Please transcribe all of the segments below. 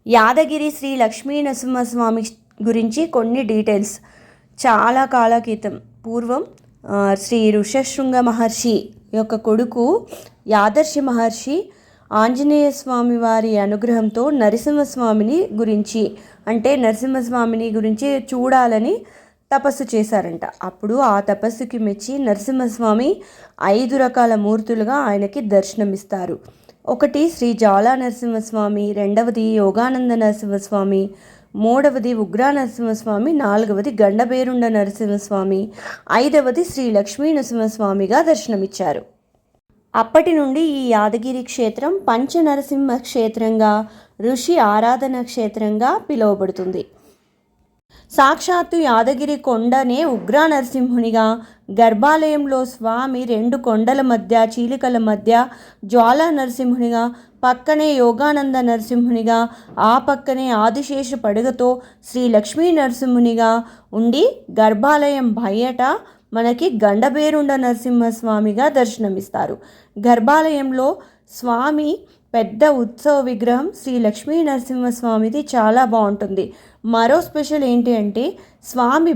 యాదగిరి శ్రీ లక్ష్మీ నరసింహస్వామి గురించి కొన్ని డీటెయిల్స్. చాలా కాల క్రితం పూర్వం శ్రీ ఋషశృంగ మహర్షి యొక్క కొడుకు యాదర్శి మహర్షి ఆంజనేయ స్వామి వారి అనుగ్రహంతో నరసింహస్వామిని గురించి చూడాలని తపస్సు చేశారంట. అప్పుడు ఆ తపస్సుకి మెచ్చి నరసింహస్వామి 5 రకాల మూర్తులుగా ఆయనకి దర్శనమిస్తారు. ఒకటి శ్రీ జ్వాలా నరసింహస్వామి, రెండవది యోగానంద నరసింహస్వామి, మూడవది ఉగ్ర నరసింహస్వామి, నాలుగవది గండబేరుండ నరసింహస్వామి, ఐదవది శ్రీ లక్ష్మీ నరసింహస్వామిగా దర్శనమిచ్చారు. అప్పటి నుండి ఈ యాదగిరి క్షేత్రం పంచనరసింహ క్షేత్రంగా, ఋషి ఆరాధన క్షేత్రంగా పిలువబడుతుంది. సాక్షాత్తు యాదగిరి కొండనే ఉగ్ర నరసింహునిగా, గర్భాలయంలో స్వామి 2 కొండల మధ్య చీలికల మధ్య జ్వాలా నరసింహునిగా, పక్కనే యోగానంద నరసింహునిగా, ఆ పక్కనే ఆదిశేష పడగతో శ్రీ లక్ష్మీ నరసింహునిగా ఉండి, గర్భాలయం బయట మనకి గండబేరుండ నరసింహస్వామిగా దర్శనమిస్తారు. గర్భాలయంలో స్వామి పెద్ద ఉత్సవ విగ్రహం శ్రీ లక్ష్మీ నరసింహస్వామిది చాలా బాగుంటుంది. మరో స్పెషల్ ఏంటి అంటే స్వామి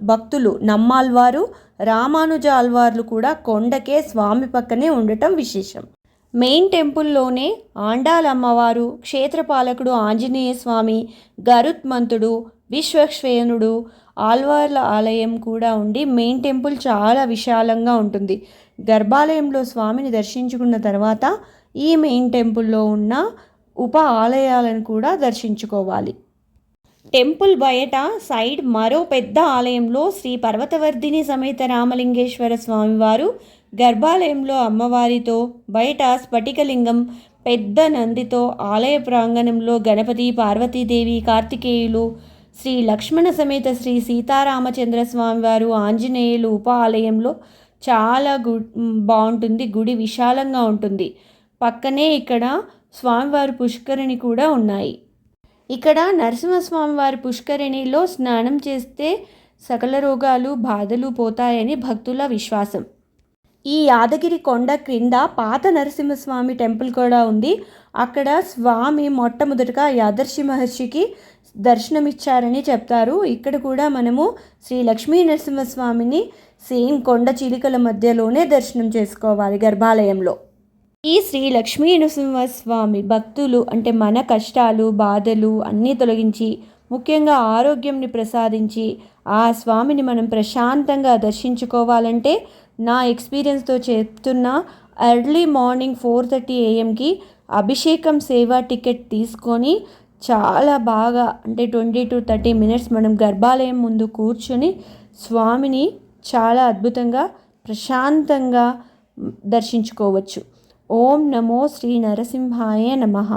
భక్తులు నమ్మాల్వారు, రామానుజ ఆల్వార్లు కూడా కొండకే స్వామి పక్కనే ఉండటం విశేషం. మెయిన్ టెంపుల్లోనే ఆండాల్ అమ్మవారు, క్షేత్రపాలకుడు ఆంజనేయ స్వామి, గరుత్మంతుడు, విశ్వక్సేనుడు, ఆల్వార్ల ఆలయం కూడా ఉండి మెయిన్ టెంపుల్ చాలా విశాలంగా ఉంటుంది. గర్భాలయంలో స్వామిని దర్శించుకున్న తర్వాత ఈ మెయిన్ టెంపుల్లో ఉన్న ఉప ఆలయాలను కూడా దర్శించుకోవాలి. టెంపుల్ బయట సైడ్ మరో పెద్ద ఆలయంలో శ్రీ పర్వతవర్ధిని సమేత రామలింగేశ్వర స్వామివారు, గర్భాలయంలో అమ్మవారితో, బయట స్ఫటికలింగం, పెద్ద నందితో, ఆలయ ప్రాంగణంలో గణపతి, పార్వతీదేవి, కార్తికేయులు, శ్రీ లక్ష్మణ సమేత శ్రీ సీతారామచంద్ర స్వామివారు, ఆంజనేయులు ఉప ఆలయంలో చాలా బాగుంటుంది. గుడి విశాలంగా ఉంటుంది. పక్కనే ఇక్కడ స్వామివారి పుష్కరిణి కూడా ఉన్నాయి. ఇక్కడ నరసింహస్వామివారి పుష్కరిణిలో స్నానం చేస్తే సకల రోగాలు బాధలు పోతాయని భక్తుల విశ్వాసం. ఈ యాదగిరి కొండ క్రింద పాత నరసింహస్వామి టెంపుల్ కూడా ఉంది. అక్కడ స్వామి మొట్టమొదటిగా యాదర్శి మహర్షికి దర్శనమిచ్చారని చెప్తారు. ఇక్కడ కూడా మనము శ్రీ లక్ష్మీ నరసింహస్వామిని సేమ్ కొండ చిలికల మధ్యలోనే దర్శనం చేసుకోవాలి గర్భాలయంలో. ఈ శ్రీ లక్ష్మీ నరసింహస్వామి భక్తులు అంటే మన కష్టాలు బాధలు అన్నీ తొలగించి, ముఖ్యంగా ఆరోగ్యంని ప్రసాదించి, ఆ స్వామిని మనం ప్రశాంతంగా దర్శించుకోవాలంటే నా ఎక్స్పీరియన్స్తో చెప్తున్నా, ఎర్లీ మార్నింగ్ 4:30 AM అభిషేకం సేవా టికెట్ తీసుకొని చాలా బాగా అంటే 20 to 30 minutes మనం గర్భాలయం ముందు కూర్చొని స్వామిని చాలా అద్భుతంగా ప్రశాంతంగా దర్శించుకోవచ్చు. ఓం నమో శ్రీ నరసింహాయ నమః.